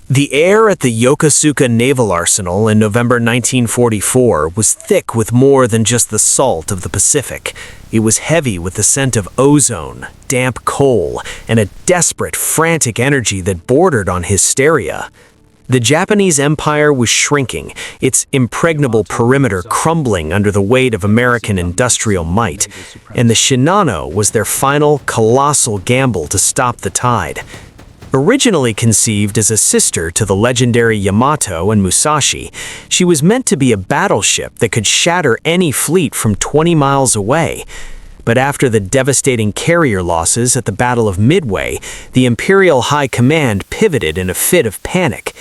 The air at the Yokosuka Naval Arsenal in November 1944 was thick with more than just the salt of the Pacific. It was heavy with the scent of ozone, damp coal, and a desperate, frantic energy that bordered on hysteria. The Japanese Empire was shrinking, its impregnable perimeter crumbling under the weight of American industrial might, and the Shinano was their final, colossal gamble to stop the tide. Originally conceived as a sister to the legendary Yamato and Musashi, she was meant to be a battleship that could shatter any fleet from 20 miles away. But after the devastating carrier losses at the Battle of Midway, the Imperial High Command pivoted in a fit of panic.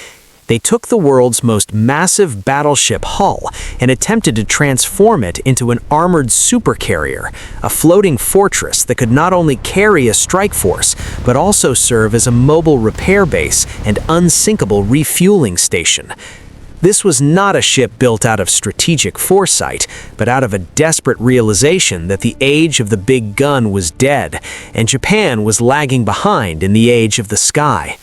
They took the world's most massive battleship hull and attempted to transform it into an armored supercarrier, a floating fortress that could not only carry a strike force, but also serve as a mobile repair base and unsinkable refueling station. This was not a ship built out of strategic foresight, but out of a desperate realization that the age of the big gun was dead, and Japan was lagging behind in the age of the sky.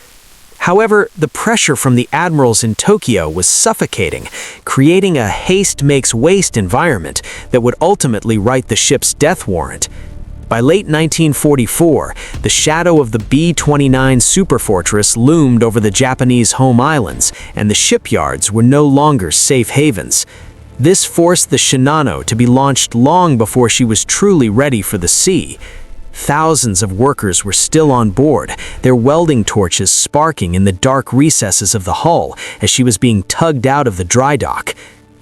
However, the pressure from the admirals in Tokyo was suffocating, creating a haste-makes-waste environment that would ultimately write the ship's death warrant. By late 1944, the shadow of the B-29 superfortress loomed over the Japanese home islands, and the shipyards were no longer safe havens. This forced the Shinano to be launched long before she was truly ready for the sea. Thousands of workers were still on board, their welding torches sparking in the dark recesses of the hull as she was being tugged out of the dry dock.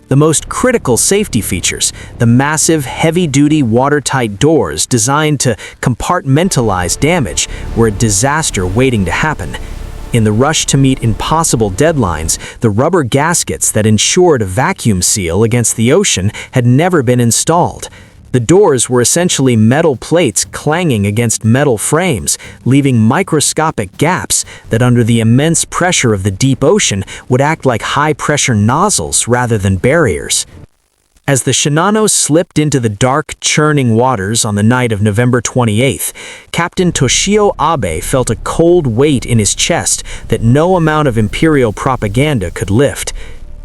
The most critical safety features, the massive, heavy-duty, watertight doors designed to compartmentalize damage, were a disaster waiting to happen. In the rush to meet impossible deadlines, the rubber gaskets that ensured a vacuum seal against the ocean had never been installed. The doors were essentially metal plates clanging against metal frames, leaving microscopic gaps that under the immense pressure of the deep ocean would act like high-pressure nozzles rather than barriers. As the Shinano slipped into the dark, churning waters on the night of November 28th, Captain Toshio Abe felt a cold weight in his chest that no amount of imperial propaganda could lift.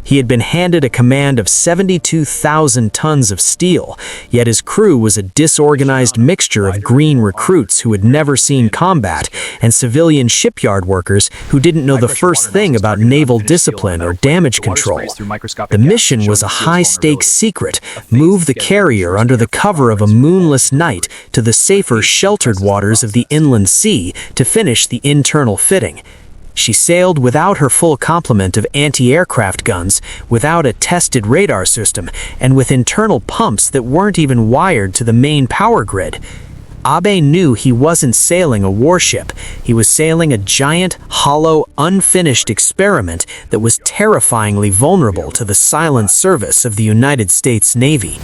He had been handed a command of 72,000 tons of steel, yet his crew was a disorganized mixture of green recruits who had never seen combat and civilian shipyard workers who didn't know the first thing about naval discipline or damage control. The mission was a high-stakes secret: move the carrier under the cover of a moonless night to the safer, sheltered waters of the inland sea to finish the internal fitting. She sailed without her full complement of anti-aircraft guns, without a tested radar system, and with internal pumps that weren't even wired to the main power grid. Abe knew he wasn't sailing a warship. He was sailing a giant, hollow, unfinished experiment that was terrifyingly vulnerable to the silent service of the United States Navy.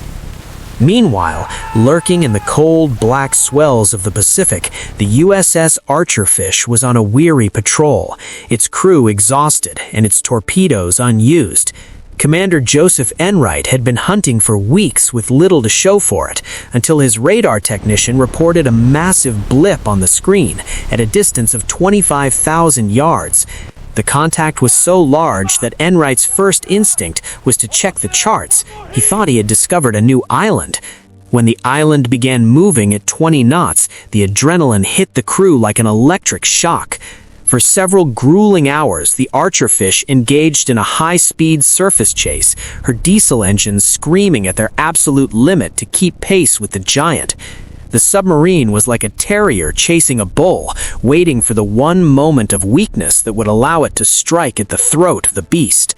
Meanwhile, lurking in the cold, black swells of the Pacific, the USS Archerfish was on a weary patrol, its crew exhausted and its torpedoes unused. Commander Joseph Enright had been hunting for weeks with little to show for it, until his radar technician reported a massive blip on the screen at a distance of 25,000 yards. The contact was so large that Enright's first instinct was to check the charts. He thought he had discovered a new island. When the island began moving at 20 knots, the adrenaline hit the crew like an electric shock. For several grueling hours, the Archerfish engaged in a high-speed surface chase, her diesel engines screaming at their absolute limit to keep pace with the giant. The submarine was like a terrier chasing a bull, waiting for the one moment of weakness that would allow it to strike at the throat of the beast.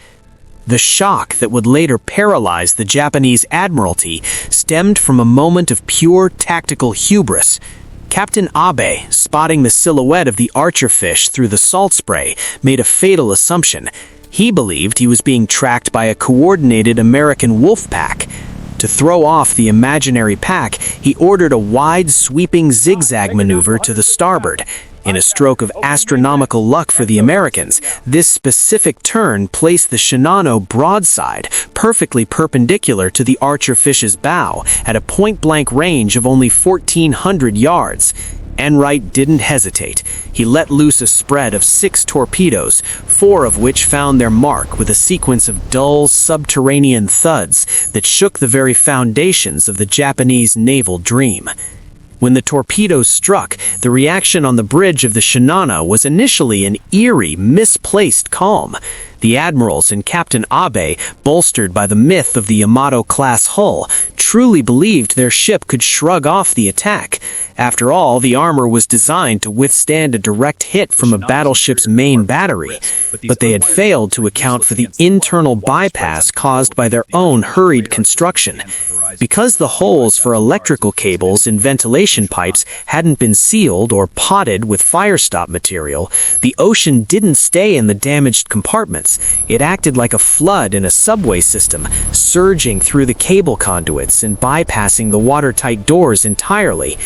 The shock that would later paralyze the Japanese Admiralty stemmed from a moment of pure tactical hubris. Captain Abe, spotting the silhouette of the Archerfish through the salt spray, made a fatal assumption. He believed he was being tracked by a coordinated American wolf pack. To throw off the imaginary pack, he ordered a wide, sweeping zigzag maneuver to the starboard. In a stroke of astronomical luck for the Americans, this specific turn placed the Shinano broadside, perfectly perpendicular to the Archerfish's bow, at a point-blank range of only 1,400 yards. Enright didn't hesitate. He let loose a spread of 6 torpedoes, 4 of which found their mark with a sequence of dull, subterranean thuds that shook the very foundations of the Japanese naval dream. When the torpedoes struck, the reaction on the bridge of the Shinano was initially an eerie, misplaced calm. The admirals and Captain Abe, bolstered by the myth of the Yamato-class hull, truly believed their ship could shrug off the attack. After all, the armor was designed to withstand a direct hit from a battleship's main battery, but they had failed to account for the internal bypass caused by their own hurried construction. Because the holes for electrical cables and ventilation pipes hadn't been sealed or potted with firestop material, the ocean didn't stay in the damaged compartments. It acted like a flood in a subway system, surging through the cable conduits and bypassing the watertight doors entirely.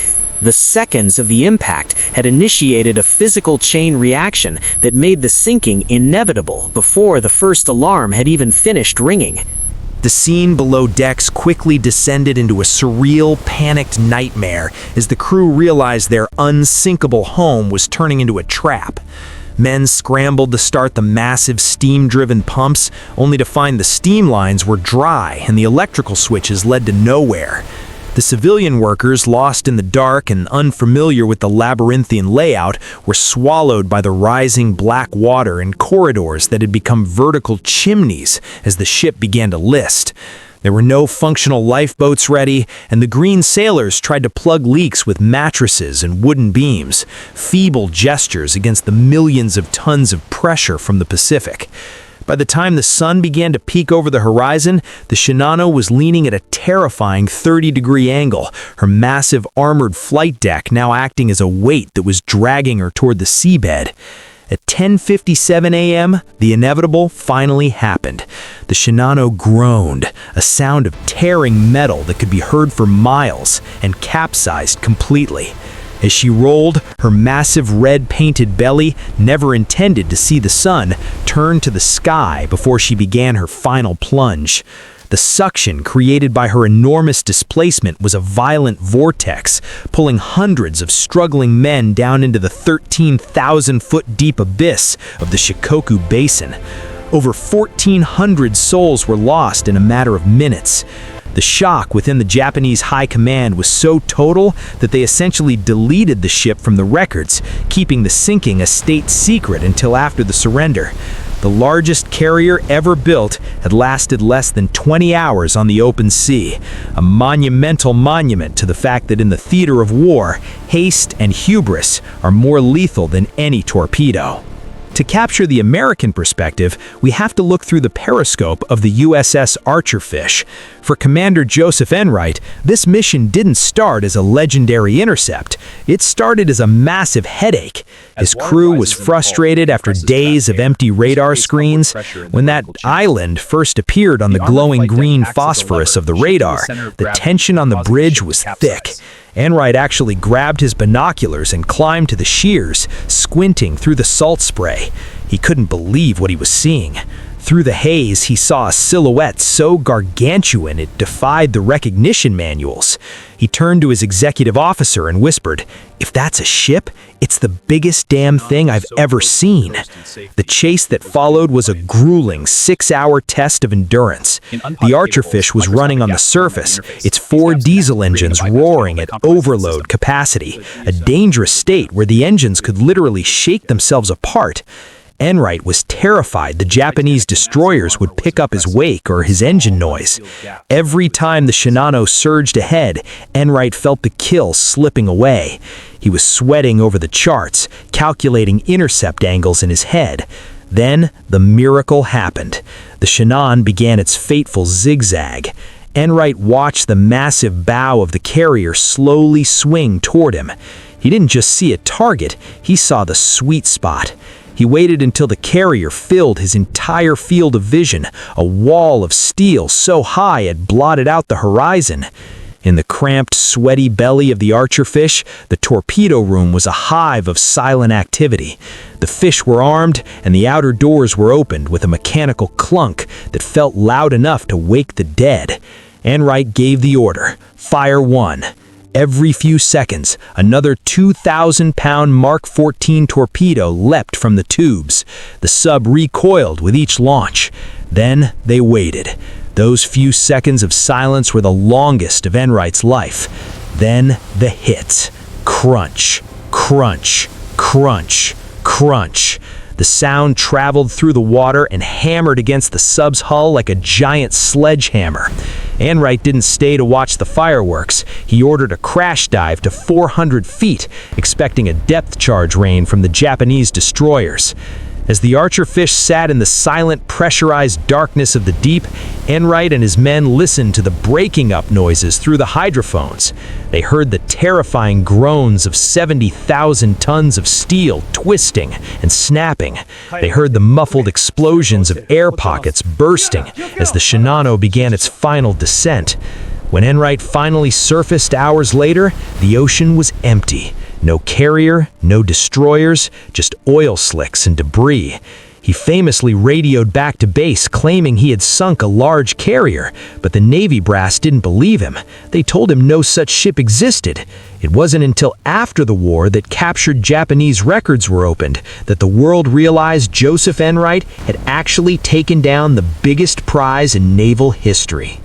The seconds of the impact had initiated a physical chain reaction that made the sinking inevitable before the first alarm had even finished ringing. The scene below decks quickly descended into a surreal, panicked nightmare as the crew realized their unsinkable home was turning into a trap. Men scrambled to start the massive steam-driven pumps, only to find the steam lines were dry and the electrical switches led to nowhere. The civilian workers, lost in the dark and unfamiliar with the labyrinthine layout, were swallowed by the rising black water in corridors that had become vertical chimneys as the ship began to list. There were no functional lifeboats ready, and the green sailors tried to plug leaks with mattresses and wooden beams, feeble gestures against the millions of tons of pressure from the Pacific. By the time the sun began to peek over the horizon, the Shinano was leaning at a terrifying 30-degree angle, her massive armored flight deck now acting as a weight that was dragging her toward the seabed. At 10:57 a.m., the inevitable finally happened. The Shinano groaned, a sound of tearing metal that could be heard for miles, and capsized completely. As she rolled, her massive red-painted belly, never intended to see the sun, turned to the sky before she began her final plunge. The suction created by her enormous displacement was a violent vortex, pulling hundreds of struggling men down into the 13,000-foot-deep abyss of the Shikoku Basin. Over 1,400 souls were lost in a matter of minutes. The shock within the Japanese high command was so total that they essentially deleted the ship from the records, keeping the sinking a state secret until after the surrender. The largest carrier ever built had lasted less than 20 hours on the open sea, a monumental monument to the fact that in the theater of war, haste and hubris are more lethal than any torpedo. To capture the American perspective, we have to look through the periscope of the USS Archerfish. For Commander Joseph Enright, this mission didn't start as a legendary intercept. It started as a massive headache. His crew was frustrated after days of empty radar screens. When that island first appeared on the glowing green phosphorus of the radar, the tension on the bridge was thick. Enright actually grabbed his binoculars and climbed to the shears, squinting through the salt spray. He couldn't believe what he was seeing. Through the haze, he saw a silhouette so gargantuan it defied the recognition manuals. He turned to his executive officer and whispered, "If that's a ship, it's the biggest damn thing I've ever seen." The chase that followed was a grueling 6-hour test of endurance. The Archerfish was running on the surface, its 4 diesel engines roaring at overload capacity, a dangerous state where the engines could literally shake themselves apart. Enright was terrified the Japanese destroyers would pick up his wake or his engine noise. Every time the Shinano surged ahead, Enright felt the kill slipping away. He was sweating over the charts, calculating intercept angles in his head. Then, the miracle happened. The Shinano began its fateful zigzag. Enright watched the massive bow of the carrier slowly swing toward him. He didn't just see a target, he saw the sweet spot. He waited until the carrier filled his entire field of vision, a wall of steel so high it blotted out the horizon. In the cramped, sweaty belly of the Archerfish, the torpedo room was a hive of silent activity. The fish were armed, and the outer doors were opened with a mechanical clunk that felt loud enough to wake the dead. Enright gave the order, "Fire 1." Every few seconds, another 2,000-pound Mark 14 torpedo leapt from the tubes. The sub recoiled with each launch. Then they waited. Those few seconds of silence were the longest of Enright's life. Then the hit. Crunch, crunch, crunch, crunch. The sound traveled through the water and hammered against the sub's hull like a giant sledgehammer. Enright didn't stay to watch the fireworks. He ordered a crash dive to 400 feet, expecting a depth charge rain from the Japanese destroyers. As the Archerfish sat in the silent, pressurized darkness of the deep, Enright and his men listened to the breaking up noises through the hydrophones. They heard the terrifying groans of 70,000 tons of steel twisting and snapping. They heard the muffled explosions of air pockets bursting as the Shinano began its final descent. When Enright finally surfaced hours later, the ocean was empty. No carrier, no destroyers, just oil slicks and debris. He famously radioed back to base claiming he had sunk a large carrier, but the Navy brass didn't believe him. They told him no such ship existed. It wasn't until after the war that captured Japanese records were opened that the world realized Joseph Enright had actually taken down the biggest prize in naval history.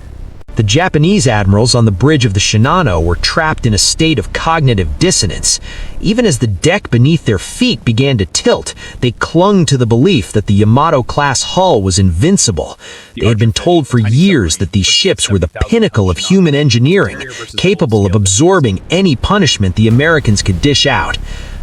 The Japanese admirals on the bridge of the Shinano were trapped in a state of cognitive dissonance. Even as the deck beneath their feet began to tilt, they clung to the belief that the Yamato-class hull was invincible. They had been told for years that these ships were the pinnacle of human engineering, capable of absorbing any punishment the Americans could dish out.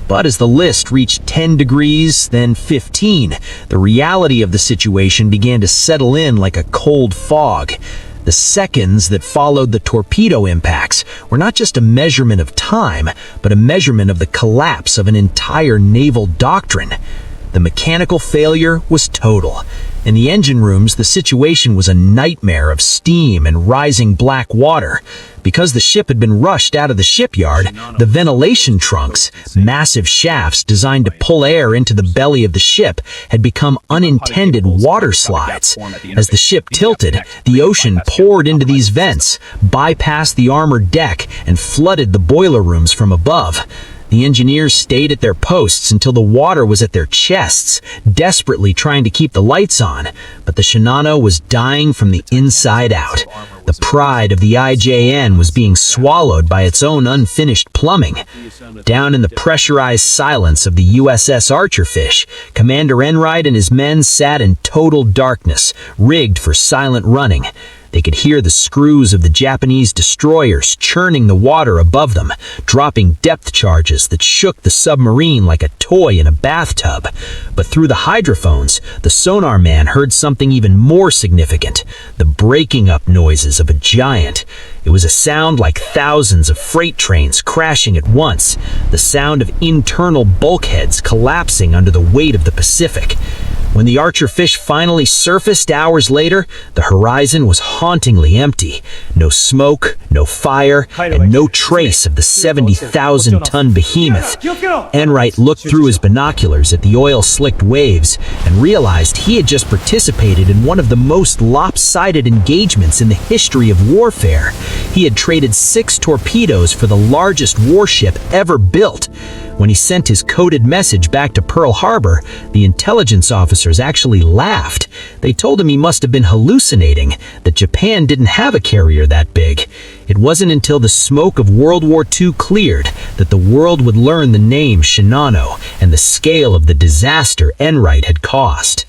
But as the list reached 10 degrees, then 15, the reality of the situation began to settle in like a cold fog. The seconds that followed the torpedo impacts were not just a measurement of time, but a measurement of the collapse of an entire naval doctrine. The mechanical failure was total. In the engine rooms, the situation was a nightmare of steam and rising black water. Because the ship had been rushed out of the shipyard, the ventilation trunks, massive shafts designed to pull air into the belly of the ship, had become unintended water slides. As the ship tilted, the ocean poured into these vents, bypassed the armored deck, and flooded the boiler rooms from above. The engineers stayed at their posts until the water was at their chests, desperately trying to keep the lights on, but the Shinano was dying from the inside out. The pride of the IJN was being swallowed by its own unfinished plumbing. Down in the pressurized silence of the USS Archerfish, Commander Enright and his men sat in total darkness, rigged for silent running. They could hear the screws of the Japanese destroyers churning the water above them, dropping depth charges that shook the submarine like a toy in a bathtub. But through the hydrophones, the sonar man heard something even more significant, the breaking up noises of a giant. It was a sound like thousands of freight trains crashing at once, the sound of internal bulkheads collapsing under the weight of the Pacific. When the Archerfish finally surfaced hours later, the horizon was hauntingly empty. No smoke, no fire, and no trace of the 70,000-ton behemoth. Enright looked through his binoculars at the oil-slicked waves and realized he had just participated in one of the most lopsided engagements in the history of warfare. He had traded 6 torpedoes for the largest warship ever built. When he sent his coded message back to Pearl Harbor, the intelligence officers actually laughed. They told him he must have been hallucinating, that Japan didn't have a carrier that big. It wasn't until the smoke of World War II cleared that the world would learn the name Shinano and the scale of the disaster Enright had caused.